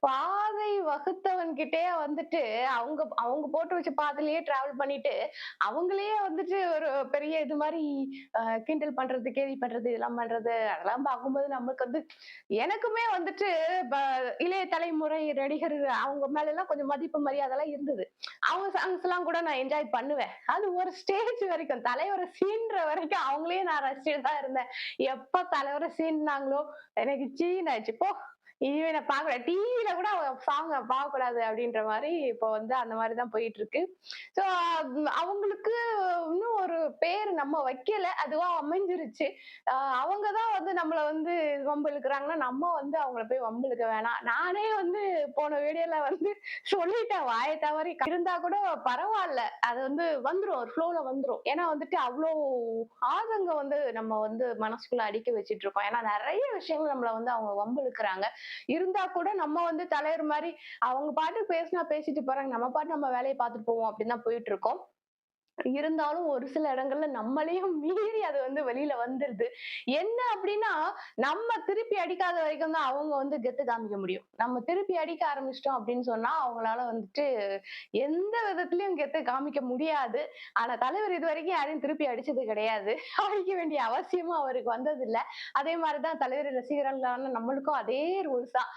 பாதை வகுத்தவன் கிட்டயே வந்துட்டு அவங்க அவங்க போட்டு வச்ச பாதையிலேயே டிராவல் பண்ணிட்டு, அவங்களையே வந்துட்டு ஒரு பெரிய இது மாரி கிண்டல் பண்றது, கேலி பண்றது, இதெல்லாம் பண்றது, அதெல்லாம் பார்க்கும்போது நமக்கு வந்து எனக்குமே வந்துட்டு ப இளைய தலைமுறை நடிகர் அவங்க மேலலாம் கொஞ்சம் மதிப்பு, மரியாதைலாம் இருந்தது. அவங்க சாங்ஸ்லாம் கூட நான் என்ஜாய் பண்ணுவேன். அது ஒரு ஸ்டேஜ் வரைக்கும். தலைவர சீன்ற வரைக்கும் அவங்களையே நான் ரசிச்சுட்டு தான் இருந்தேன். எப்ப தலைவர சீண்டுனாங்களோ, எனக்கு சீன் ஆச்சு. போ! இனிமே நான் பார்க்கல. டிவில கூட சாங்க பார்க்கக்கூடாது அப்படின்ற மாரி இப்போ வந்து அந்த மாரி தான் போயிட்டு இருக்கு. ஸோ அவங்களுக்கு இன்னும் ஒரு பேர் நம்ம வைக்கல. அதுவா அமைஞ்சிருச்சு. அ அவங்க தான் வந்து நம்மள வந்து வம்பு இழுக்குறாங்கன்னா, நம்ம வந்து அவங்கள போய் வம்பு இழுக்க வேணாம். நானே வந்து போன வீடியோல வந்து சொல்லிட்டேன் வாய தவறி. இருந்தா கூட பரவால்ல. அது வந்து வந்துரும். ஒரு ஃப்ளோல வந்துரும். ஏன்னா வந்துட்டு அவ்ளோ ஆதங்கம் வந்து நம்ம வந்து மனசுக்குள்ள அடுக்கி வச்சுட்டு இருக்கோம். ஏன்னா நெறைய விஷயங்கள் நம்மள வந்து அவங்க வம்பு இழுக்குறாங்க. இருந்தா கூட நம்ம வந்து தலைவர் மாரி அவங்க பாட்டுக்கு பேசினா பேசிட்டு போறாங்க. நம்ம பாட்டு நம்ம வேலைய பார்த்துட்டு போவோம் அப்படின்னு தான் போயிட்டு இருக்கோம். இருந்தாலும் ஒரு சில இடங்கள்ல நம்மளையும் மீறி அது வந்து வெளியில வந்துருது. என்ன அப்டின்னா, நம்ம திருப்பி அடிக்காத வரைக்கும் தான் அவங்க வந்து கெத்து காமிக்க முடியும். நம்ம திருப்பி அடிக்க ஆரம்பிச்சுட்டோம் அப்டின்னு சொன்னா, அவங்களால வந்துட்டு எந்த விதத்திலயும் கெத்து காமிக்க முடியாது. ஆனா தலைவர் இதுவரைக்கும் யாரையும் திருப்பி அடிச்சது கிடையாது. அடிக்க வேண்டிய அவசியமும் அவருக்கு வந்ததில்ல. அதே மாரி தான் தலைவர் ரசிகர்களான நம்மளுக்கும் அதே ரூல்ஸ் தான்.